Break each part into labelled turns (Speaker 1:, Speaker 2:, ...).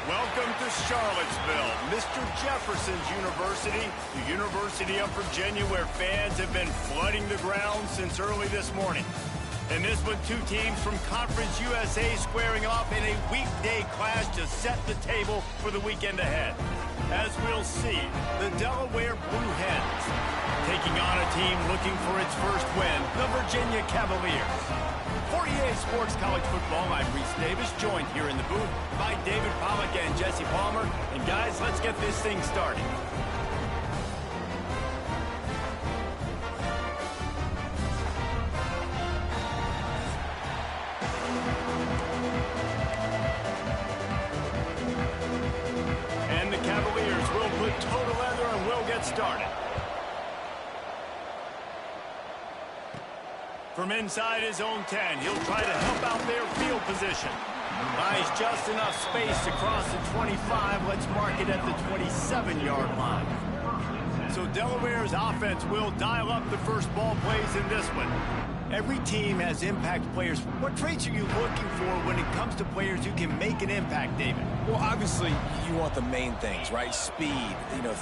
Speaker 1: Welcome to Charlottesville, Mr. Jefferson's University, the University of Virginia, where fans have been flooding the ground since early this morning. In this one, two teams from Conference USA squaring off in a weekday clash to set the table for the weekend ahead. As we'll see, the Delaware Blue Hens taking on a team looking for its first win, the Virginia Cavaliers. For EA Sports College Football, I'm Reese Davis, joined here in the booth by David Pollack and Jesse Palmer. And guys, let's get this thing started. And the Cavaliers will put total leather and will get started. From inside his own 10, he'll try to help out their field position. Buys just enough space to cross the 25. Let's mark it at the 27-yard line. So Delaware's offense will dial up the first ball plays in this one. Every team has impact players. What traits are you looking for when it comes to players who can make an impact, David?
Speaker 2: Well, obviously, you want the main things, right? Speed,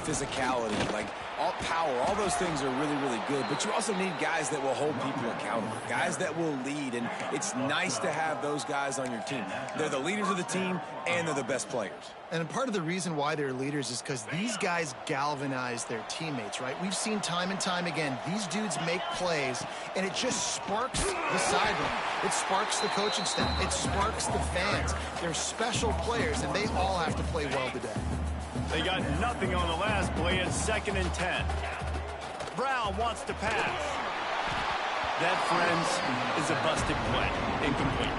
Speaker 2: physicality, like all power. All those things are really, really good. But you also need guys that will hold people accountable, guys that will lead. And it's nice to have those guys on your team. They're the leaders of the team, and they're the best players.
Speaker 3: And part of the reason why they're leaders is because these guys galvanize their teammates, right? We've seen time and time again, these dudes make plays, and it just sparks the sideline. It sparks the coaching staff. It sparks the fans. They're special players, and they all have to play well today.
Speaker 1: They got nothing on the last play. It's 2nd and 10. Brown wants to pass. That, friends, is a busted play. Incomplete.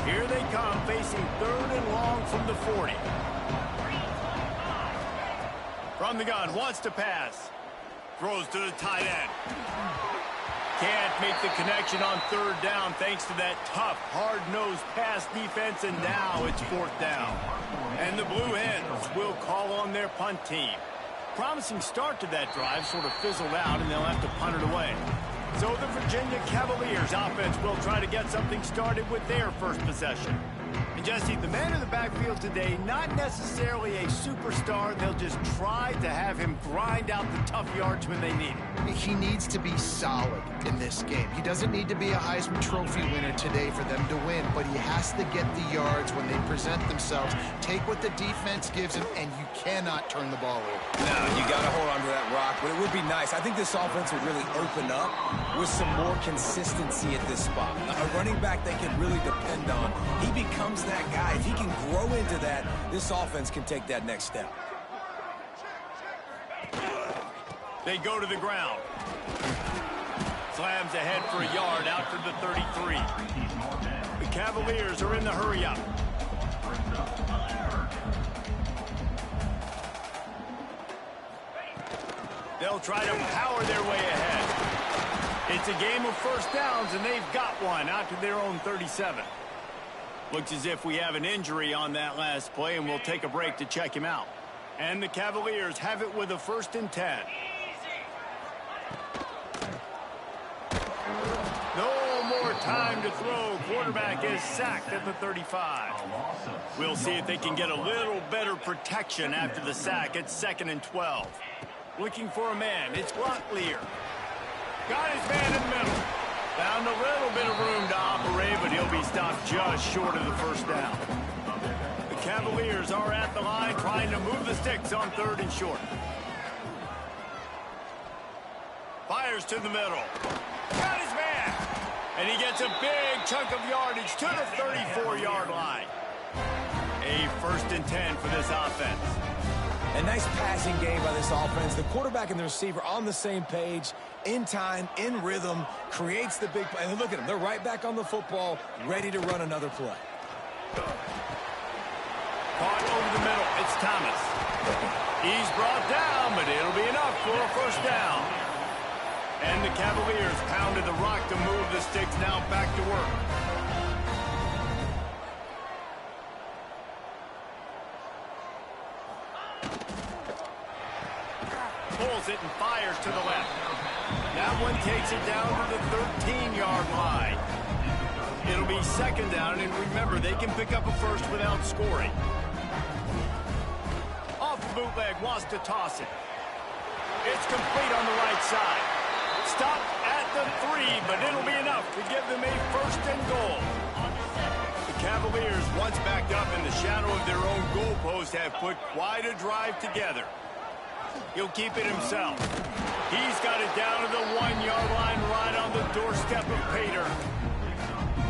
Speaker 1: Here they come, facing 3rd and long from the 40. From the gun, wants to pass. Throws to the tight end. Can't make the connection on 3rd down thanks to that tough, hard-nosed pass defense, and now it's 4th down. And the Blue Hens will call on their punt team. Promising start to that drive, sort of fizzled out, and they'll have to punt it away. So the Virginia Cavaliers offense will try to get something started with their first possession. And Jesse, the man in the backfield today, not necessarily a superstar. They'll just try to have him grind out the tough yards when they need it.
Speaker 3: He needs to be solid in this game. He doesn't need to be a Heisman Trophy winner today for them to win, but he has to get the yards when they present themselves. Take what the defense gives him, and you cannot turn the ball over.
Speaker 2: No, you got to hold on to that rock, but it would be nice. I think this offense would really open up with some more consistency at this spot. A running back they can really depend on. He becomes that guy. If he can grow into that, this offense can take that next step.
Speaker 1: They go to the ground. Slams ahead for a yard out to the 33. The Cavaliers are in the hurry-up. They'll try to power their way ahead. It's a game of first downs, and they've got one out to their own 37. Looks as if we have an injury on that last play, and we'll take a break to check him out. And the Cavaliers have it with a 1st and 10. No more time to throw. Quarterback is sacked at the 35. We'll see if they can get a little better protection after the sack. It's 2nd and 12. Looking for a man. It's Locklear. Got his man in the middle. Found a little bit of room to operate, but he'll be stopped just short of the 1st down. The Cavaliers are at the line trying to move the sticks on 3rd and short. Fires to the middle. Got his man. And he gets a big chunk of yardage to the 34-yard line. A 1st and 10 for this offense.
Speaker 2: A nice passing game by this offense. The quarterback and the receiver on the same page, in time, in rhythm, creates the big play. And look at them. They're right back on the football, ready to run another play.
Speaker 1: Caught over the middle. It's Thomas. He's brought down, but it'll be enough for a 1st down. And the Cavaliers pounded the rock to move the sticks, now back to work. Pulls it and fires to the left. That one takes it down to the 13-yard line. It'll be second down, and remember, they can pick up a first without scoring. Off the bootleg, wants to toss it. It's complete on the right side. Stop at the 3, but it'll be enough to give them a first and goal. The Cavaliers, once backed up in the shadow of their own goalpost, have put quite a drive together. He'll keep it himself. He's got it down to the 1-yard line, right on the doorstep of Pater.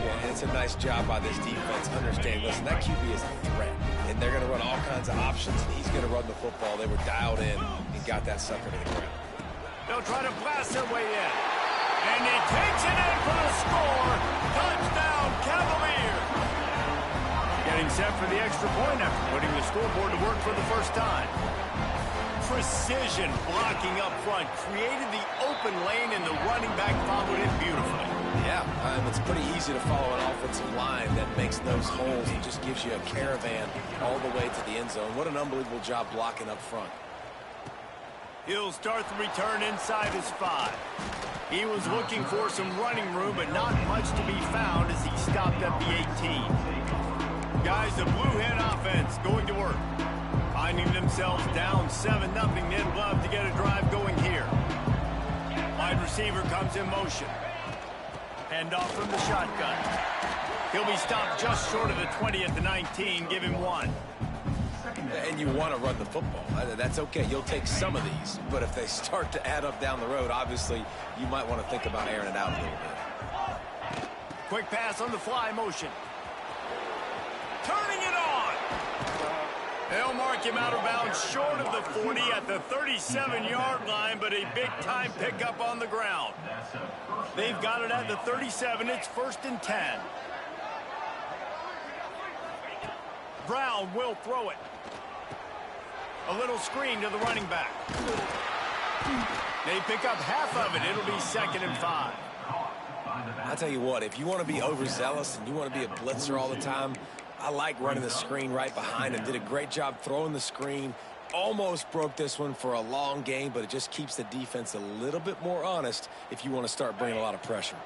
Speaker 2: Yeah, and it's a nice job by this defense. Understand, listen, that QB is a threat, and they're going to run all kinds of options, and he's going to run the football. They were dialed in and got that sucker to the ground.
Speaker 1: They'll try to blast their way in. And he takes it in for the score. Touchdown, Cavaliers. Getting set for the extra point after putting the scoreboard to work for the first time. Precision blocking up front created the open lane, and the running back followed it beautifully.
Speaker 2: Yeah, it's pretty easy to follow an offensive line that makes those holes and just gives you a caravan all the way to the end zone. What an unbelievable job blocking up front.
Speaker 1: He'll start the return inside his 5. He was looking for some running room, but not much to be found as he stopped at the 18. Guys, the Blue Hen offense going to work. Finding themselves down 7-0, they'd love to get a drive going here. Wide receiver comes in motion. Hand off from the shotgun. He'll be stopped just short of the 20 at the 19. Give him 1.
Speaker 2: And you want to run the football. That's okay. You'll take some of these. But if they start to add up down the road, obviously, you might want to think about airing it out a little bit.
Speaker 1: Quick pass on the fly motion. Turning it on. They'll mark him out of bounds short of the 40 at the 37-yard line, but a big-time pickup on the ground. They've got it at the 37. It's 1st and 10. Brown will throw it. A little screen to the running back. They pick up half of it. It'll be 2nd and 5.
Speaker 2: I'll tell you what, if you want to be overzealous and you want to be a blitzer all the time, I like running the screen right behind him. Did a great job throwing the screen. Almost broke this one for a long game, but it just keeps the defense a little bit more honest if you want to start bringing a lot of pressure.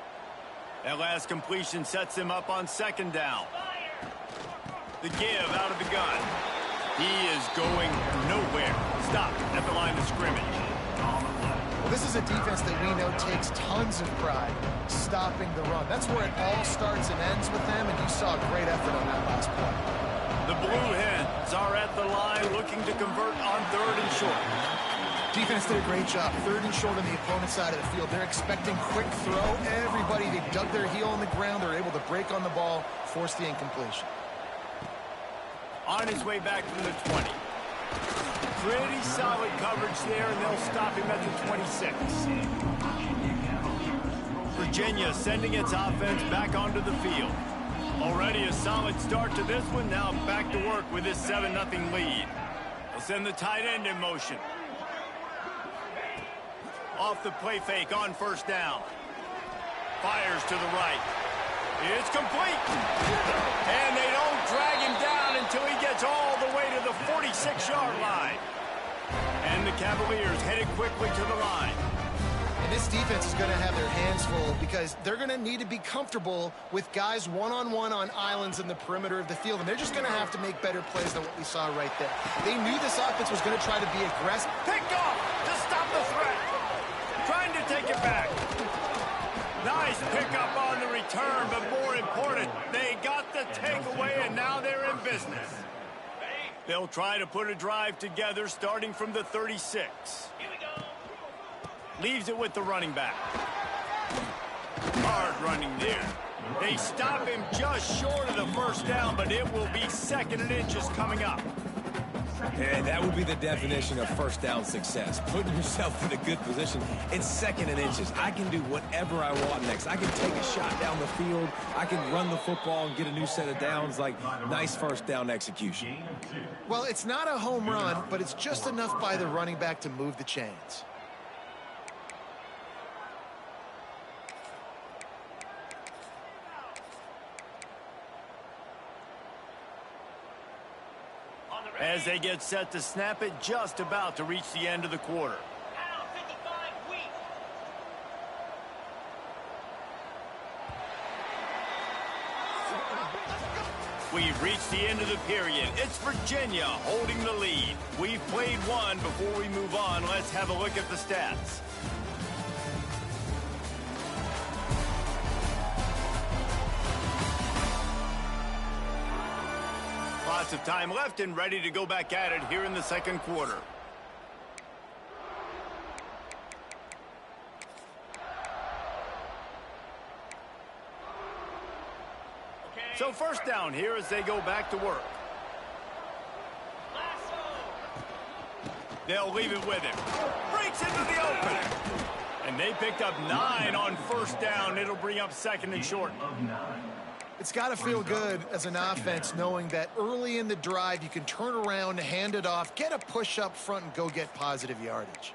Speaker 1: That last completion sets him up on 2nd down. The give out of the gun. He is going nowhere. Stop at the line of scrimmage.
Speaker 3: Well, this is a defense that we know takes tons of pride stopping the run. That's where it all starts and ends with them, and you saw a great effort on that last play.
Speaker 1: The Blue Hens are at the line looking to convert on 3rd and short.
Speaker 3: Defense did a great job. 3rd and short on the opponent's side of the field. They're expecting quick throw. Everybody, they dug their heel on the ground. They're able to break on the ball, force the incompletion.
Speaker 1: On his way back from the 20. Pretty solid coverage there, and they'll stop him at the 26. Virginia sending its offense back onto the field. Already a solid start to this one. Now back to work with this 7-0 lead. They'll send the tight end in motion. Off the play fake on 1st down. Fires to the right. It's complete. And they don't drag him down until he gets all the way to the 46-yard line. And the Cavaliers headed quickly to the line.
Speaker 3: And this defense is going to have their hands full because they're going to need to be comfortable with guys one-on-one on islands in the perimeter of the field. And they're just going to have to make better plays than what we saw right there. They knew this offense was going to try to be aggressive.
Speaker 1: Picked off to stop the threat. Trying to take it back. Nice pickup on the return, but more important, they got the takeaway, and now they're in business. They'll try to put a drive together starting from the 36. Leaves it with the running back. Hard running there. They stop him just short of the 1st down, but it will be 2nd and inches coming up.
Speaker 2: And that would be the definition of 1st down success. Putting yourself in a good position. It's 2nd and inches. I can do whatever I want next. I can take a shot down the field. I can run the football and get a new set of downs. Like, nice 1st down execution.
Speaker 3: Well, it's not a home run, but it's just enough by the running back to move the chains.
Speaker 1: As they get set to snap it, just about to reach the end of the quarter. We've reached the end of the period. It's Virginia holding the lead. We've played one. Before we move on, let's have a look at the stats. Lots of time left and ready to go back at it here in the second quarter. So first down here as they go back to work. They'll leave it with him. Breaks into the opening. And they picked up 9 on first down. It'll bring up second and short.
Speaker 3: It's got to feel good as an offense knowing that early in the drive you can turn around, hand it off, get a push up front, and go get positive yardage.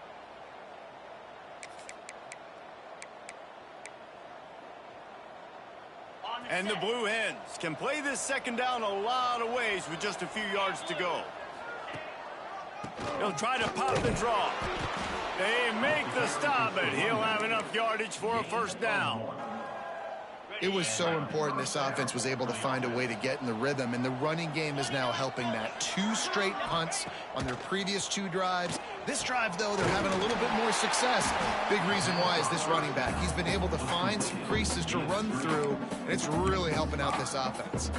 Speaker 1: And the Blue Hens can play this second down a lot of ways with just a few yards to go. He'll try to pop the draw. They make the stop, but he'll have enough yardage for a first down.
Speaker 3: It was so important this offense was able to find a way to get in the rhythm, and the running game is now helping that. 2 straight punts on their previous 2 drives. This drive, though, they're having a little bit more success. Big reason why is this running back. He's been able to find some creases to run through, and it's really helping out this offense.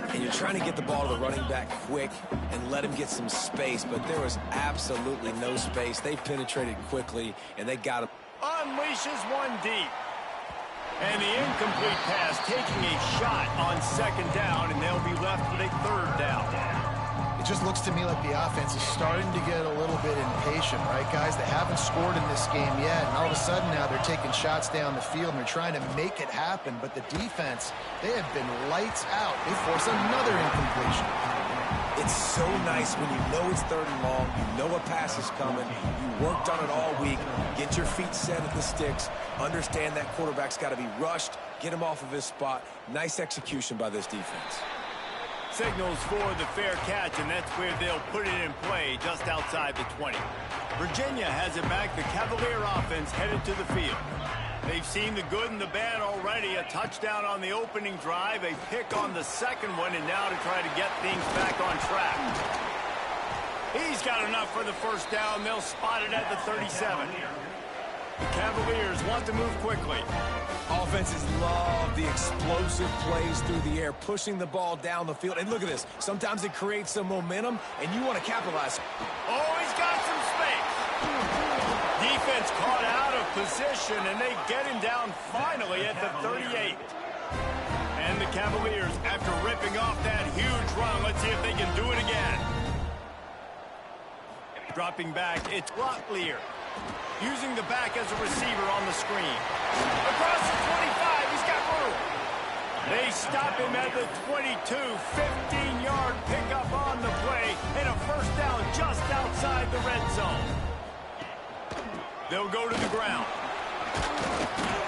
Speaker 2: And you're trying to get the ball to the running back quick and let him get some space, but there was absolutely no space. They penetrated quickly, and they got him.
Speaker 1: Unleashes one deep. And the incomplete pass taking a shot on second down, and they'll be left with a third down.
Speaker 3: It just looks to me like the offense is starting to get a little bit impatient, right, guys? They haven't scored in this game yet, and all of a sudden now they're taking shots down the field, and they're trying to make it happen. But the defense, they have been lights out. They force another incompletion.
Speaker 2: It's so nice when you know it's 3rd and long, you know a pass is coming, you worked on it all week, get your feet set at the sticks, understand that quarterback's got to be rushed, get him off of his spot. Nice execution by this defense.
Speaker 1: Signals for the fair catch, and that's where they'll put it in play just outside the 20. Virginia has it back. The Cavalier offense headed to the field. They've seen the good and the bad already. A touchdown on the opening drive, a pick on the second one, and now to try to get things back on track. He's got enough for the first down. They'll spot it at the 37. The Cavaliers want to move quickly.
Speaker 2: Offenses love the explosive plays through the air, pushing the ball down the field. And look at this. Sometimes it creates some momentum, and you want to capitalize.
Speaker 1: Oh, he's got some space. Defense caught out of position, and they get him down finally at the 38. And the Cavaliers, after ripping off that huge run, let's see if they can do it again. Dropping back, it's Locklear. Using the back as a receiver on the screen. Across the 25, he's got room. They stop him at the 22, 15-yard pickup on the play, and a first down just outside the red zone. They'll go to the ground.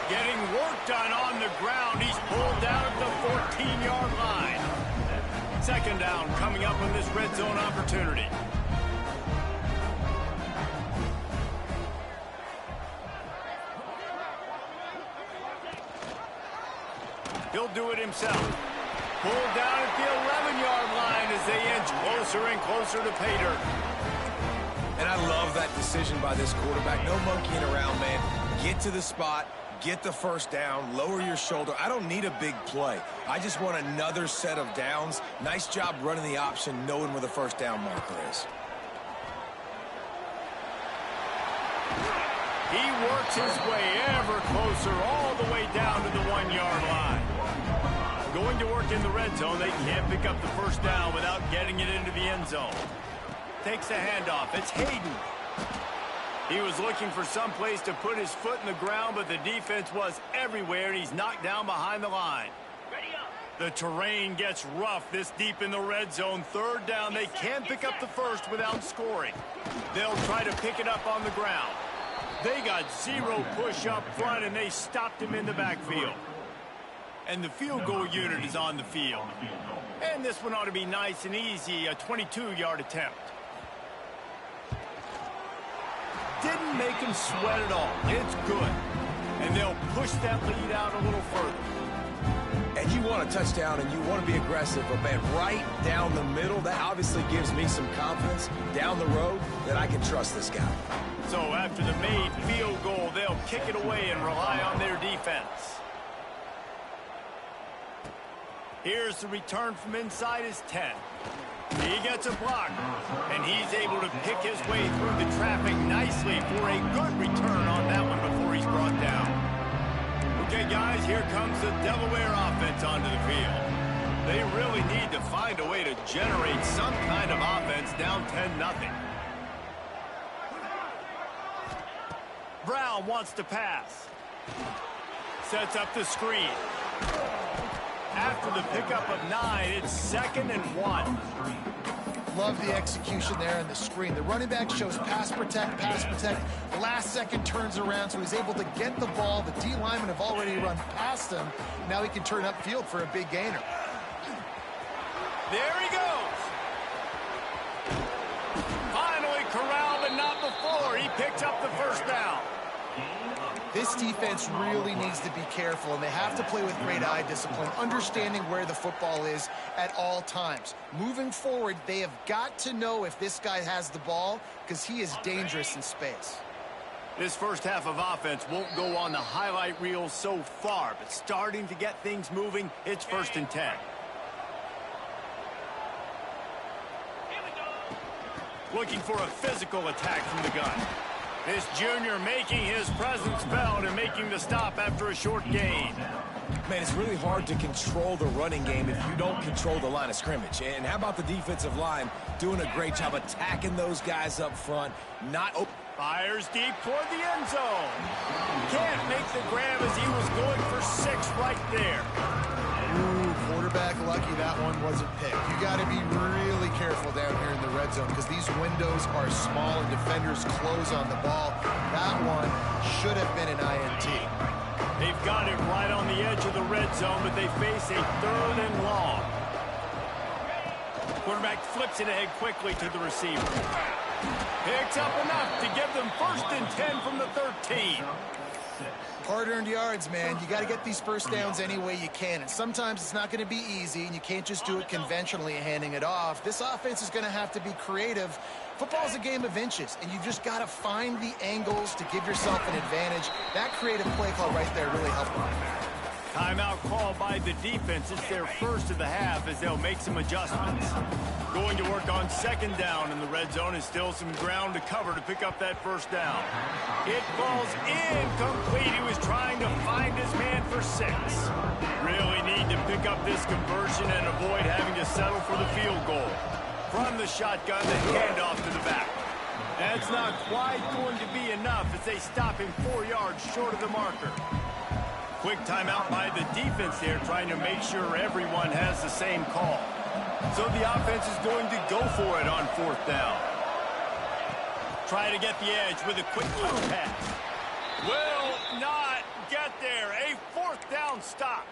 Speaker 1: Getting work done on the ground. He's pulled down at the 14-yard line. Second down coming up on this red zone opportunity. He'll do it himself. Pulled down at the 11-yard line as they inch closer and closer to pay dirt.
Speaker 2: And I love that decision by this quarterback. No monkeying around, man. Get to the spot, get the first down, lower your shoulder. I don't need a big play. I just want another set of downs. Nice job running the option, knowing where the first down marker is.
Speaker 1: He works his way ever closer all the way down to the 1-yard line. Going to work in the red zone, they can't pick up the first down without getting it into the end zone. Takes the handoff. It's Hayden. He was looking for some place to put his foot in the ground, but the defense was everywhere, and he's knocked down behind the line. The terrain gets rough this deep in the red zone. Third down, they can't pick up the first without scoring. They'll try to pick it up on the ground. They got 0 push up front, and they stopped him in the backfield. And the field goal unit is on the field. And this one ought to be nice and easy, a 22-yard attempt. Didn't make him sweat at all. It's good. And they'll push that lead out a little further.
Speaker 2: and you want a touchdown and you want to be aggressive, but man, right down the middle, that obviously gives me some confidence down the road that I can trust this guy.
Speaker 1: So after the made field goal, they'll kick it away and rely on their defense. Here's the return from inside his 10. He gets a block, and he's able to pick his way through the traffic nicely for a good return on that one before he's brought down. Okay, guys, here comes the Delaware offense onto the field. They really need to find a way to generate some kind of offense down 10-0. Brown wants to pass. Sets up the screen. After the pickup of 9, it's 2nd and 1.
Speaker 3: Love the execution there on the screen. The running back shows pass protect, pass protect. Last second turns around, so he's able to get the ball. The D linemen have already run past him. Now he can turn upfield for a big gainer.
Speaker 1: There he goes. Finally corralled, but not before. He picks up the first down.
Speaker 3: This defense really needs to be careful, and they have to play with great eye discipline, understanding where the football is at all times. Moving forward, they have got to know if this guy has the ball, because he is dangerous in space.
Speaker 1: This first half of offense won't go on the highlight reel so far, but starting to get things moving, it's 1st and 10. Looking for a physical attack from the gun. This junior making his presence felt and making the stop after a short gain.
Speaker 2: Man, it's really hard to control the running game if you don't control the line of scrimmage. And how about the defensive line doing a great job attacking those guys up front, not open.
Speaker 1: Fires deep toward the end zone. Can't make the grab as he was going for 6 right there.
Speaker 3: Ooh, quarterback lucky that one wasn't picked. You got to be really careful down here in the red zone because these windows are small and defenders close on the ball. That one should have been an INT.
Speaker 1: They've got it right on the edge of the red zone, but they face a 3rd and long. Quarterback flips it ahead quickly to the receiver. Picks up enough to give them 1st and 10 from the 13.
Speaker 3: Hard-earned yards, man. You got to get these first downs any way you can. And sometimes it's not going to be easy, and you can't just do it conventionally handing it off. This offense is going to have to be creative. Football's a game of inches, and you just got to find the angles to give yourself an advantage. That creative play call right there really helped them.
Speaker 1: Timeout called by the defense. It's their first of the half as they'll make some adjustments. Going to work on 2nd down in the red zone and still some ground to cover to pick up that 1st down. It falls incomplete. He was trying to find his man for 6. Really need to pick up this conversion and avoid having to settle for the field goal. From the shotgun, the handoff to the back. That's not quite going to be enough as they stop him 4 yards short of the marker. Quick timeout by the defense there, trying to make sure everyone has the same call. So the offense is going to go for it on 4th down. Try to get the edge with a quick pass. Will not get there. A 4th down stop.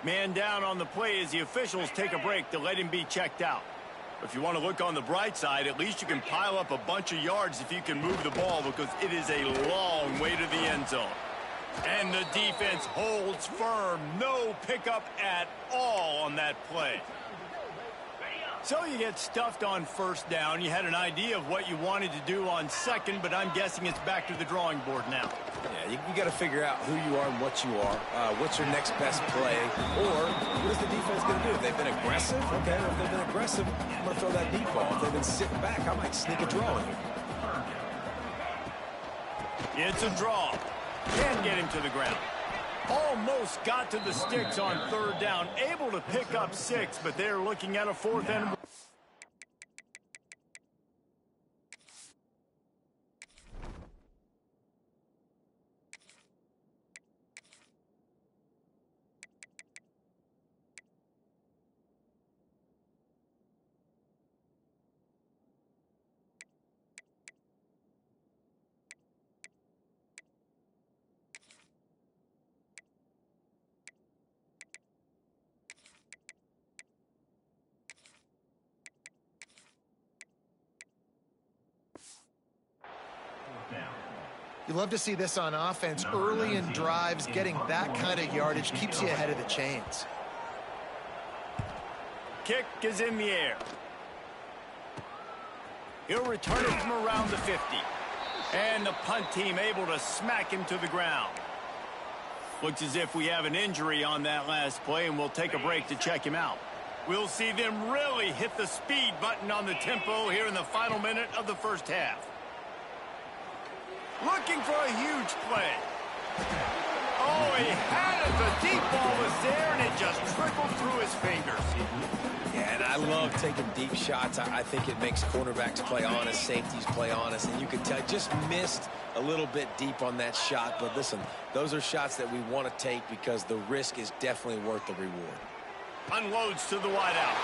Speaker 1: Man down on the play as the officials take a break to let him be checked out. If you want to look on the bright side, at least you can pile up a bunch of yards if you can move the ball because it is a long way to the end zone. And the defense holds firm. No pickup at all on that play. So you get stuffed on 1st down. You had an idea of what you wanted to do on 2nd, but I'm guessing it's back to the drawing board now.
Speaker 2: Yeah, you got to figure out who you are and what you are. What's your next best play? Or what is the defense going to do? If they've been aggressive, okay. If they've been aggressive, I'm going to throw that deep ball. If they've been sitting back, I might sneak a draw in here.
Speaker 1: It's a draw. Can't get him to the ground. Almost got to the sticks on 3rd down. Able to pick up 6, but they're looking at a 4th and 1.
Speaker 3: You love to see this on offense. Early in drives, getting that kind of yardage keeps you ahead of the chains.
Speaker 1: Kick is in the air. He'll return it from around the 50. And the punt team able to smack him to the ground. Looks as if we have an injury on that last play, and we'll take a break to check him out. We'll see them really hit the speed button on the tempo here in the final minute of the first half. Looking for a huge play. Oh, he had it. The deep ball was there, and it just trickled through his fingers.
Speaker 2: Yeah, and I love taking deep shots. I think it makes cornerbacks play honest, safeties play honest, and you can tell just missed a little bit deep on that shot. But listen, those are shots that we want to take because the risk is definitely worth the reward.
Speaker 1: Unloads to the wideout.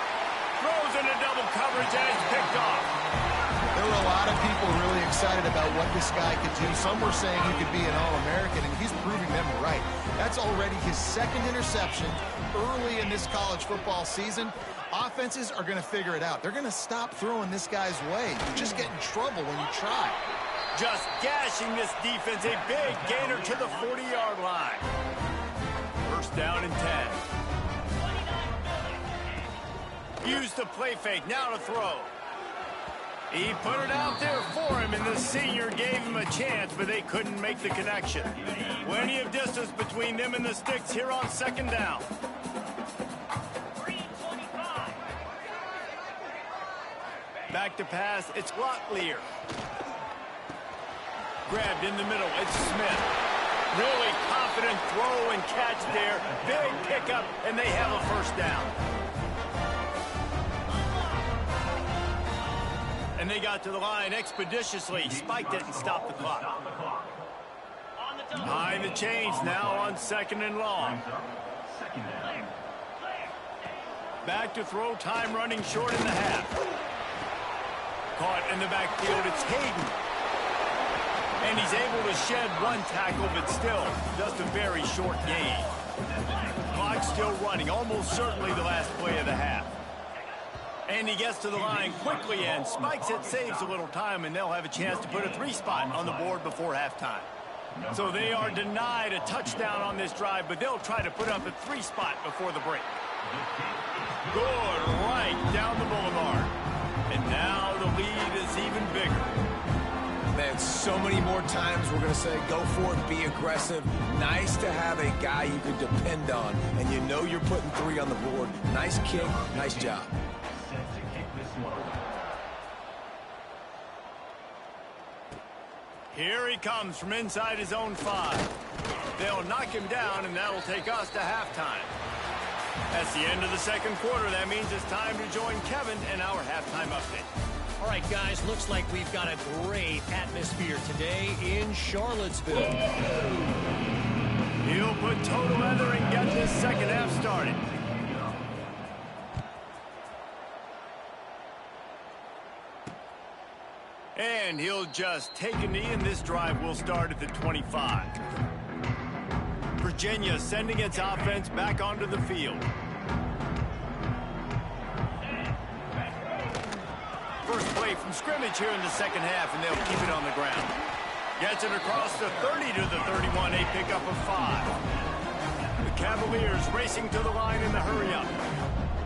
Speaker 1: Throws into double coverage, and it's picked off.
Speaker 3: There were a lot of people really excited about what this guy could do. Some were saying he could be an All-American, and he's proving them right. That's already his second interception early in this college football season. Offenses are going to figure it out. They're going to stop throwing this guy's way. You just get in trouble when you try.
Speaker 1: Just gashing this defense. A big gainer to the 40-yard line. First down and 10. Use the play fake. Now to throw. He put it out there for him, and the senior gave him a chance, but they couldn't make the connection. Plenty of distance between them and the sticks here on second down. Back to pass, it's Locklear. Grabbed in the middle, it's Smith. Really confident throw and catch there. Big pickup, and they have a first down. And they got to the line expeditiously, spiked it and stopped the clock. Behind the chains now on second and long. Back to throw, time running short in the half. Caught in the backfield, it's Hayden. And he's able to shed one tackle, but still just a very short gain. Clock still running, almost certainly the last play of the half. And he gets to the line quickly and spikes it, saves a little time, and they'll have a chance to put a 3-spot on the board before halftime. So they are denied a touchdown on this drive, but they'll try to put up a 3-spot before the break. Good right down the boulevard. And now the lead is even bigger.
Speaker 2: Man, so many more times we're going to say, go for it, be aggressive. Nice to have a guy you can depend on, and you know you're putting 3 on the board. Nice kick, nice job.
Speaker 1: Here he comes from inside his own 5. They'll knock him down, and that'll take us to halftime. That's the end of the second quarter. That means it's time to join Kevin in our halftime update.
Speaker 4: All right, guys, looks like we've got a great atmosphere today in Charlottesville.
Speaker 1: He'll put total leather and get this second half started. And he'll just take a knee, and this drive will start at the 25. Virginia sending its offense back onto the field. First play from scrimmage here in the second half, and they'll keep it on the ground. Gets it across the 30 to the 31, a pickup of 5. The Cavaliers racing to the line in the hurry-up.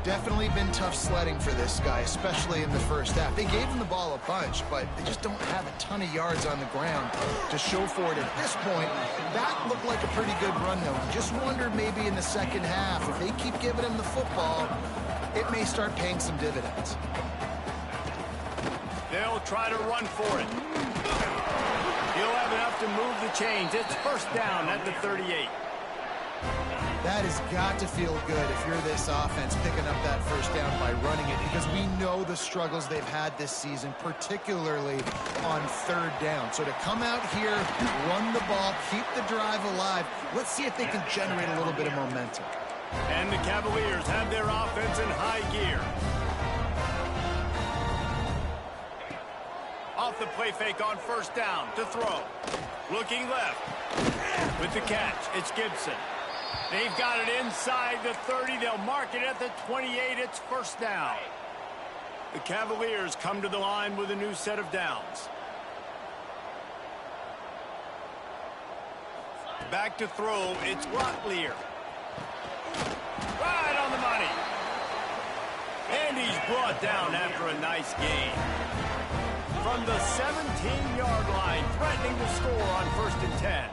Speaker 3: Definitely been tough sledding for this guy, especially in the first half. They gave him the ball a bunch, but they just don't have a ton of yards on the ground to show for it at this point. That looked like a pretty good run, though. Just wondered maybe in the second half, if they keep giving him the football, it may start paying some dividends.
Speaker 1: They'll try to run for it. He'll have enough to move the chains. It's first down at the 38.
Speaker 3: That has got to feel good if you're this offense picking up that first down by running it, because we know the struggles they've had this season, particularly on third down. So to come out here, run the ball, keep the drive alive, let's see if they can generate a little bit of momentum.
Speaker 1: And the Cavaliers have their offense in high gear. Off the play fake on first down to throw. Looking left. With the catch, it's Gibson. They've got it inside the 30. They'll mark it at the 28. It's first down. The Cavaliers come to the line with a new set of downs. back to throw. It's Locklear. Right on the money. And he's brought down after a nice gain. From the 17-yard line, threatening to score on 1st and 10.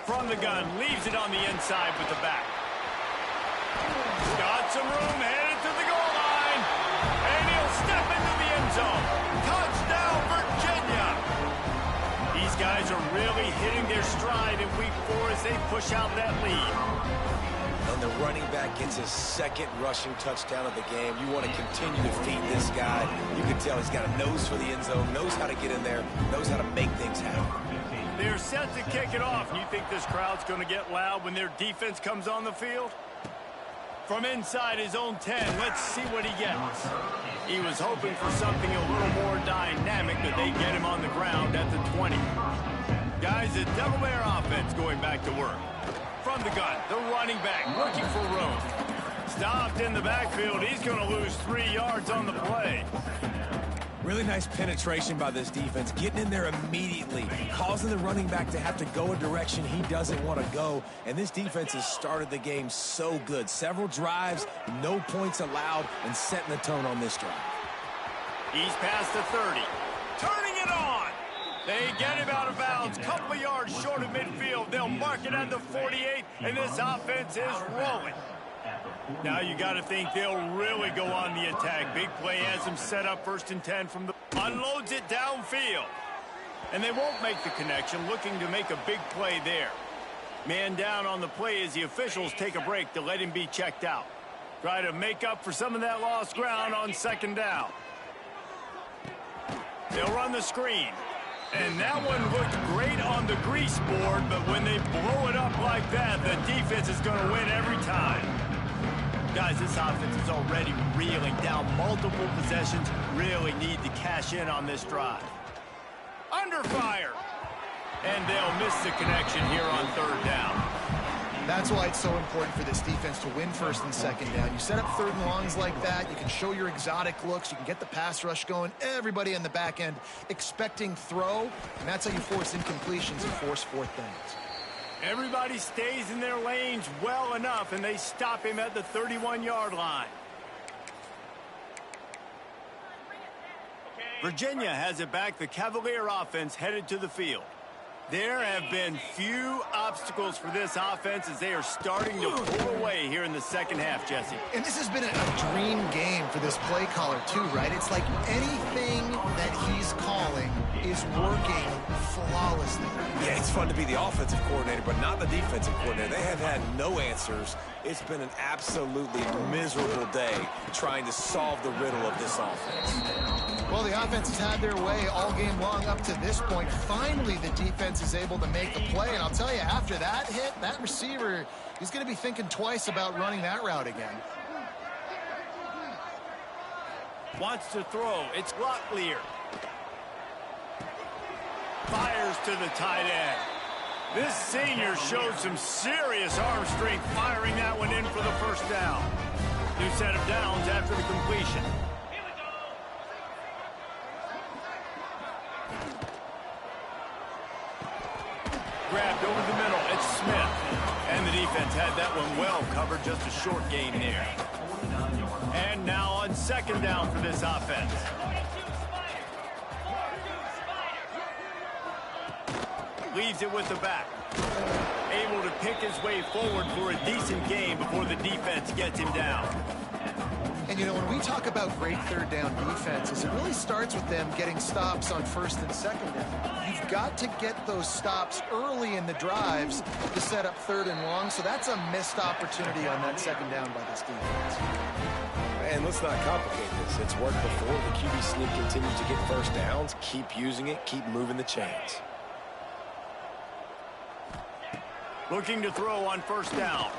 Speaker 1: From the gun, leaves it on the inside with the back. Got some room, headed to the goal line. And he'll step into the end zone. Touchdown, Virginia! These guys are really hitting their stride in week 4 as they push out that lead.
Speaker 2: And the running back gets his 2nd rushing touchdown of the game. You want to continue to feed this guy. You can tell he's got a nose for the end zone, knows how to get in there, knows how to make things happen.
Speaker 1: They're set to kick it off. You think this crowd's going to get loud when their defense comes on the field? From inside his own 10, let's see what he gets. He was hoping for something a little more dynamic, but they get him on the ground at the 20. Guys, the Delaware offense going back to work. From the gun, the running back looking for room. Stopped in the backfield. He's going to lose 3 yards on the play.
Speaker 2: Really nice penetration by this defense, getting in there immediately, causing the running back to have to go a direction he doesn't want to go. And this defense has started the game so good. Several drives, no points allowed, and setting the tone on this drive.
Speaker 1: He's past the 30. Turning it on. They get him out of bounds. Couple of yards short of midfield. They'll mark it at the 48, and this offense is rolling. Now you got to think they'll really go on the attack. Big play has them set up 1st and 10 from the... Unloads it downfield. And they won't make the connection, looking to make a big play there. Man down on the play as the officials take a break to let him be checked out. Try to make up for some of that lost ground on 2nd down. They'll run the screen. And that one looked great on the grease board, but when they blow it up like that, the defense is going to win every time. Guys, this offense is already reeling down multiple possessions. Really need to cash in on this drive. Under fire. And they'll miss the connection here on 3rd down.
Speaker 3: That's why it's so important for this defense to win 1st and 2nd down. You set up 3rd and longs like that. You can show your exotic looks. You can get the pass rush going. Everybody in the back end expecting throw. And that's how you force incompletions and force 4th downs.
Speaker 1: Everybody stays in their lanes well enough, and they stop him at the 31-yard line. Virginia has it back. The Cavalier offense headed to the field. There have been few obstacles for this offense as they are starting to pull away here in the 2nd half, Jesse.
Speaker 3: And this has been a dream game for this play caller, too, right? It's like anything that he's calling is working flawlessly.
Speaker 2: Yeah, it's fun to be the offensive coordinator, but not the defensive coordinator. They have had no answers. It's been an absolutely miserable day trying to solve the riddle of this offense.
Speaker 3: Well, the offense has had their way all game long up to this point. Finally, the defense is able to make a play. And I'll tell you, after that hit, that receiver, he's going to be thinking twice about running that route again.
Speaker 1: Wants to throw. It's Locklear. Fires to the tight end. This senior showed some serious arm strength firing that one in for the 1st down. New set of downs after the completion. Grabbed over the middle. It's Smith. And the defense had that one well covered. Just a short gain there. And now on 2nd down for this offense. Leaves it with the back. Able to pick his way forward for a decent gain before the defense gets him down.
Speaker 3: And, you know, when we talk about great 3rd down defenses, it really starts with them getting stops on 1st and 2nd down. You've got to get those stops early in the drives to set up 3rd and long. So that's a missed opportunity on that 2nd down by this defense.
Speaker 2: And let's not complicate this. It's worked before. The QB sneak continues to get 1st downs. Keep using it. Keep moving the chains.
Speaker 1: Looking to throw on 1st down.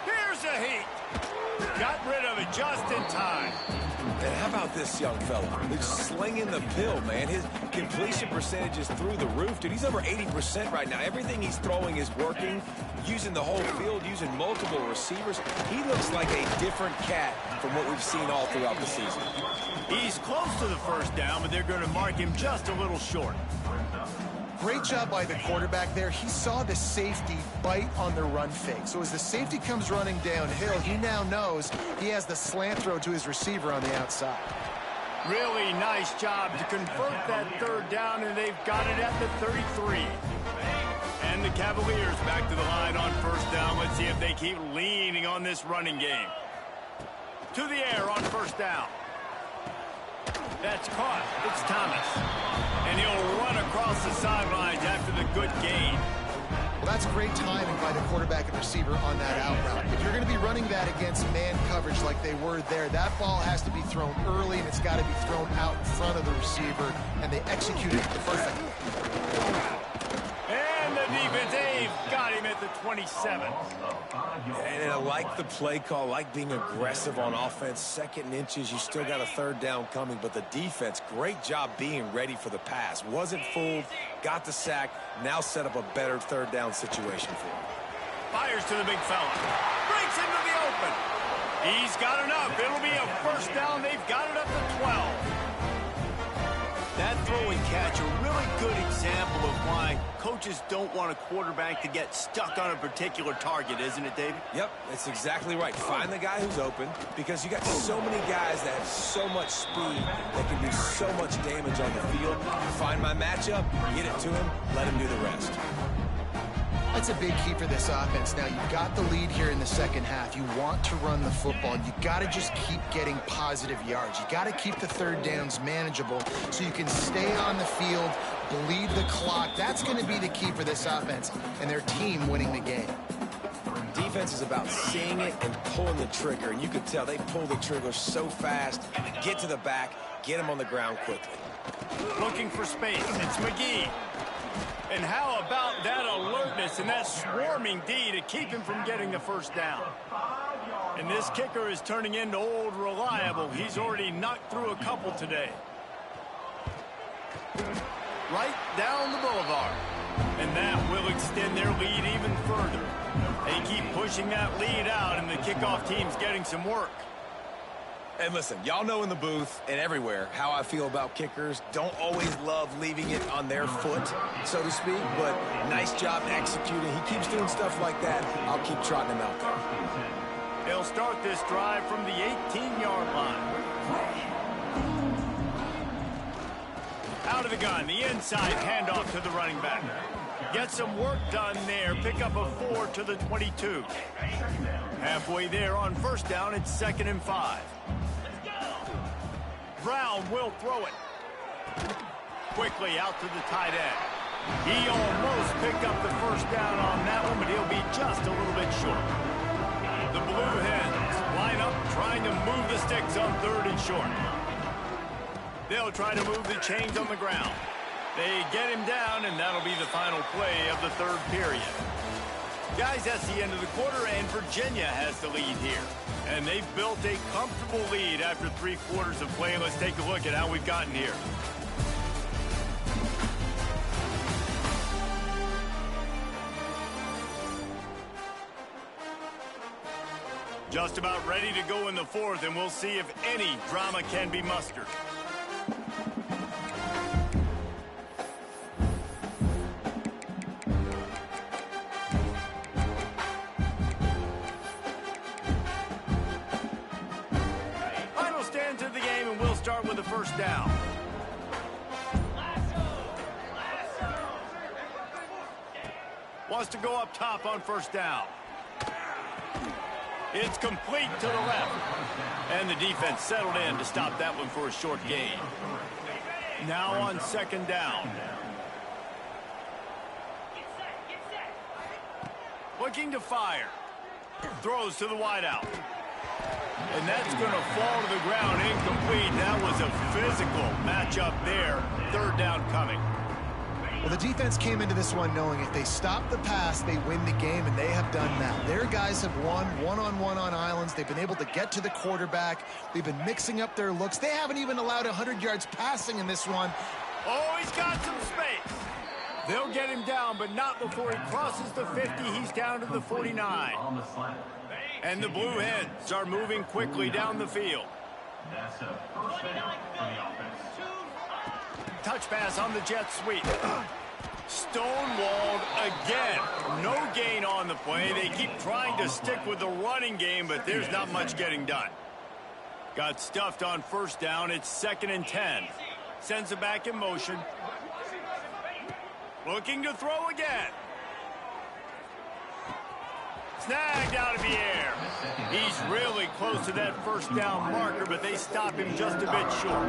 Speaker 1: Here's a heat. Got rid of it just in time.
Speaker 2: And how about this young fella? He's slinging the pill, man. His completion percentage is through the roof. Dude, he's over 80% right now. Everything he's throwing is working, using the whole field, using multiple receivers. He looks like a different cat from what we've seen all throughout the season.
Speaker 1: He's close to the first down, but they're going to mark him just a little short.
Speaker 3: Great job by the quarterback there. He saw the safety bite on the run fake. So as the safety comes running downhill, he now knows he has the slant throw to his receiver on the outside.
Speaker 1: Really nice job to convert that third down, and they've got it at the 33. And the Cavaliers back to the line on first down. Let's see if they keep leaning on this running game. To the air on first down. That's caught. It's Thomas. And he'll run across the sidelines after the good gain.
Speaker 3: Well, that's great timing by the quarterback and receiver on that out route. If you're going to be running that against man coverage like they were there, that ball has to be thrown early, and it's got to be thrown out in front of the receiver, and they executed it perfectly.
Speaker 1: And the defense, they've got him at the 27.
Speaker 2: And I like the play call, like being aggressive on offense. Second and inches, you still got a third down coming, but the defense, great job being ready for the pass. Wasn't fooled, got the sack, now set up a better third down situation for him.
Speaker 1: Fires to the big fella. Breaks into the open. He's got enough. It'll be a first down. They've got it up to 12. That throw and catch, a really good example of why coaches don't want a quarterback to get stuck on a particular target, isn't it, David?
Speaker 2: Yep, that's exactly right. Find the guy who's open, because you got so many guys that have so much speed that can do so much damage on the field. Find my matchup, get it to him, let him do the rest.
Speaker 3: That's a big key for this offense. Now, you've got the lead here in the second half. You want to run the football. You got to just keep getting positive yards. You got to keep the third downs manageable so you can stay on the field, bleed the clock. That's going to be the key for this offense and their team winning the game.
Speaker 2: Defense is about seeing it and pulling the trigger, and you can tell they pull the trigger so fast, get to the back, get him on the ground quickly.
Speaker 1: Looking for space. It's McGee. And how about that alertness and that swarming D to keep him from getting the first down? And this kicker is turning into old reliable. He's already knocked through a couple today. Right down the boulevard. And that will extend their lead even further. They keep pushing that lead out, and the kickoff team's getting some work.
Speaker 2: And listen, y'all know in the booth and everywhere how I feel about kickers. Don't always love leaving it on their foot, so to speak, but nice job executing. He keeps doing stuff like that. I'll keep trotting him out there.
Speaker 1: They'll start this drive from the 18-yard line. Out of the gun, the inside handoff to the running back. Get some work done there. Pick up a 4 to the 22. Halfway there on first down, it's 2nd and 5. Brown will throw it. Quickly out to the tight end. He almost picked up the first down on that one, but he'll be just a little bit short. The Blue Hens line up trying to move the sticks on 3rd and short. They'll try to move the chains on the ground. They get him down, and that'll be the final play of the 3rd period. Guys, that's the end of the quarter, and Virginia has the lead here. And they've built a comfortable lead after 3 quarters of play. Let's take a look at how we've gotten here. Just about ready to go in the 4th, and we'll see if any drama can be mustered. Start with the first down. Wants to go up top on first down. It's complete to the left. And the defense settled in to stop that one for a short gain. Now on 2nd down. Looking to fire. Throws to the wideout. And that's going to fall to the ground incomplete. That was a physical matchup there. 3rd down coming.
Speaker 3: Well, the defense came into this one knowing if they stop the pass, they win the game, and they have done that. Their guys have won one-on-one on islands. They've been able to get to the quarterback. They've been mixing up their looks. They haven't even allowed 100 yards passing in this one.
Speaker 1: Oh, he's got some space. They'll get him down, but not before he crosses the 50. He's down to the 49. And the Blue Hens are moving quickly down the field. That's a first down for the offense. Touch pass on the jet sweep. Stonewalled again. No gain on the play. They keep trying to stick with the running game, but there's not much getting done. Got stuffed on first down. It's 2nd and 10. Sends it back in motion. Looking to throw again. Snagged out of the air. He's really close to that first down marker, but they stop him just a bit short.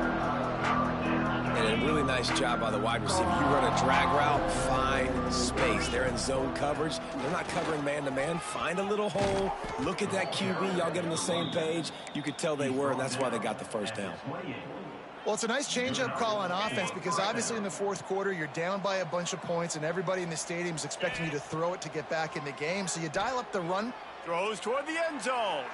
Speaker 2: And a really nice job by the wide receiver. You run a drag route, find space. They're in zone coverage. They're not covering man-to-man. Find a little hole. Look at that QB. Y'all get on the same page. You could tell they were, and that's why they got the first down.
Speaker 3: Well, it's a nice change-up call on offense because obviously in the fourth quarter, you're down by a bunch of points, and everybody in the stadium is expecting you to throw it to get back in the game. So you dial up the run.
Speaker 1: Throws toward the end zone.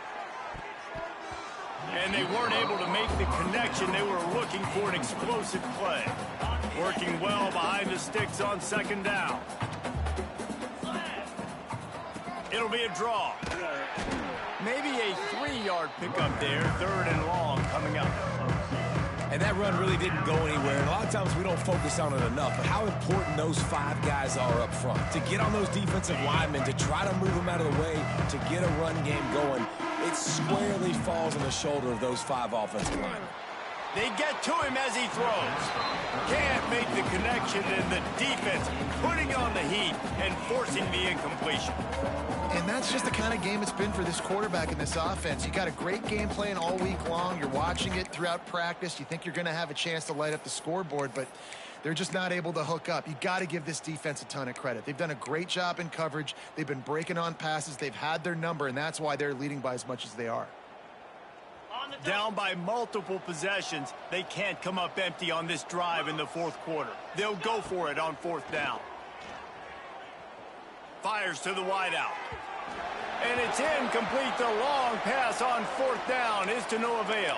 Speaker 1: And they weren't able to make the connection. They were looking for an explosive play. Working well behind the sticks on 2nd down. It'll be a draw. Maybe a 3-yard pickup there. 3rd and long coming up.
Speaker 2: And that run really didn't go anywhere. And a lot of times we don't focus on it enough. But how important those 5 guys are up front. To get on those defensive linemen, to try to move them out of the way, to get a run game going. It squarely falls on the shoulder of those 5 offensive linemen.
Speaker 1: They get to him as he throws. Can't make the connection, and the defense putting on the heat and forcing the incompletion.
Speaker 3: And that's just the kind of game it's been for this quarterback in this offense. You got a great game plan all week long. You're watching it throughout practice. You think you're going to have a chance to light up the scoreboard, but they're just not able to hook up. You got to give this defense a ton of credit. They've done a great job in coverage. They've been breaking on passes. They've had their number, and that's why they're leading by as much as they are.
Speaker 1: Down by multiple possessions, they can't come up empty on this drive in the fourth quarter. They'll go for it on 4th down. Fires to the wideout. And it's incomplete. The long pass on 4th down is to no avail.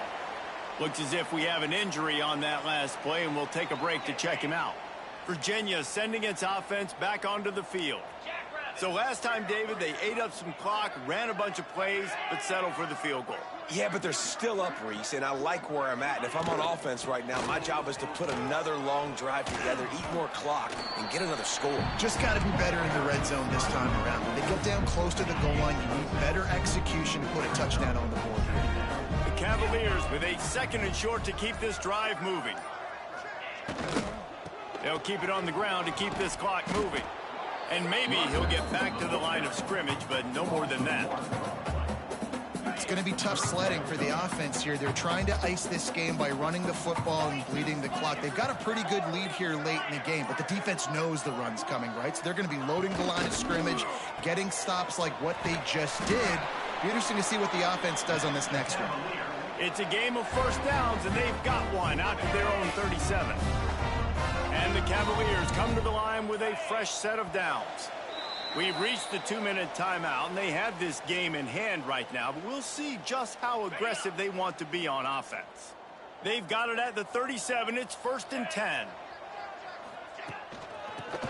Speaker 1: Looks as if we have an injury on that last play, and we'll take a break to check him out. Virginia sending its offense back onto the field. So last time, David, they ate up some clock, ran a bunch of plays, but settled for the field goal.
Speaker 2: Yeah, but they're still up, Reese, and I like where I'm at. And if I'm on offense right now, my job is to put another long drive together, eat more clock, and get another score.
Speaker 3: Just got to be better in the red zone this time around. When they get down close to the goal line, you need better execution to put a touchdown on the board here.
Speaker 1: The Cavaliers with a 2nd and short to keep this drive moving. They'll keep it on the ground to keep this clock moving. And maybe he'll get back to the line of scrimmage, but no more than that.
Speaker 3: It's going to be tough sledding for the offense here. They're trying to ice this game by running the football and bleeding the clock. They've got a pretty good lead here late in the game, but the defense knows the run's coming, right? So they're going to be loading the line of scrimmage, getting stops like what they just did. Be interesting to see what the offense does on this next one.
Speaker 1: It's a game of first downs, and they've got one out to their own 37. And the Cavaliers come to the line with a fresh set of downs. We've reached the 2-minute timeout, and they have this game in hand right now, but we'll see just how aggressive they want to be on offense. They've got it at the 37. It's 1st and 10.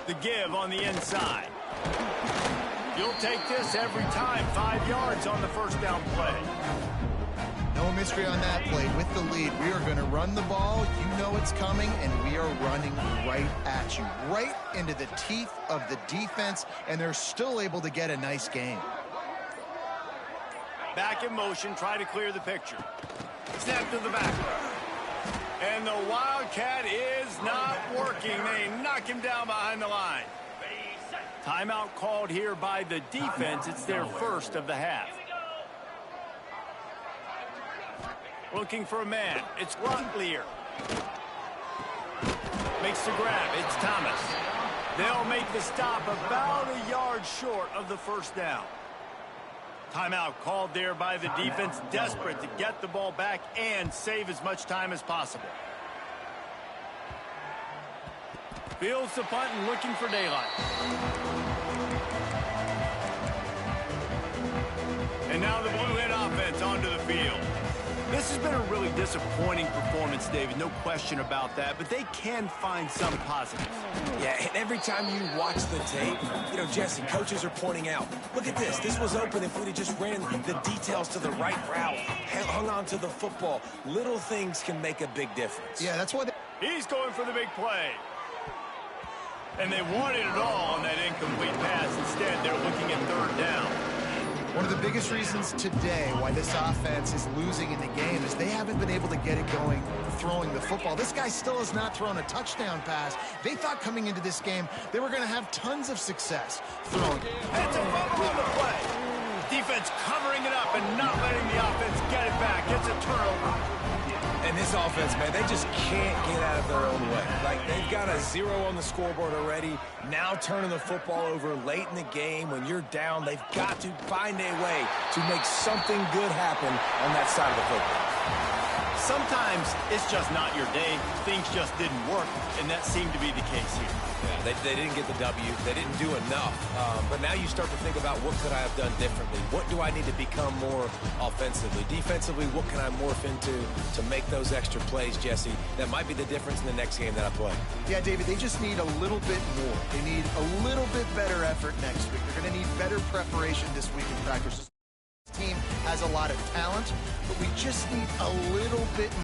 Speaker 1: The give on the inside. You'll take this every time. 5 yards on the first down play.
Speaker 3: No mystery on that play. With the lead, we are going to run the ball. You know it's coming, and we are running right at you, right into the teeth of the defense, and they're still able to get a nice game.
Speaker 1: Back in motion, try to clear the picture. Snap to the back. And the Wildcat is not working. They knock him down behind the line. Timeout called here by the defense. It's their first of the half. Looking for a man. It's Rotlier. Makes the grab. It's Thomas. They'll make the stop about a yard short of the first down. Timeout called there by the defense, desperate to get the ball back and save as much time as possible. Fields the punt and looking for daylight. And now the Blue Hen offense onto the field. This has been a really disappointing performance, David. No question about that, but they can find some positives.
Speaker 2: Yeah, and every time you watch the tape, you know, Jesse, coaches are pointing out, look at this. This was open if we'd have just ran the details to the right route, hung on to the football. Little things can make a big difference.
Speaker 3: Yeah, that's why
Speaker 1: He's going for the big play. And they wanted it all on that incomplete pass. Instead, they're looking at third down.
Speaker 3: one of the biggest reasons today why this offense is losing in the game is they haven't been able to get it going throwing the football. This guy still has not thrown a touchdown pass. They thought coming into this game they were going to have tons of success throwing.
Speaker 1: It's a fumble on the play. Defense covering it up and not letting the offense get it back. It's a turnover.
Speaker 2: And this offense, man, they just can't get out of their own way. Like, they've got a 0 on the scoreboard already. Now turning the football over late in the game when you're down, they've got to find a way to make something good happen on that side of the football.
Speaker 1: Sometimes it's just not your day. Things just didn't work, and that seemed to be the case here.
Speaker 2: Yeah, they didn't get the W. They didn't do enough. But now you start to think about what could I have done differently? What do I need to become more offensively? Defensively, what can I morph into to make those extra plays, Jesse? That might be the difference in the next game that I play.
Speaker 3: Yeah, David, they just need a little bit more. They need a little bit better effort next week. They're going to need better preparation this week in practice. This team has a lot of talent, but we just need a little bit more.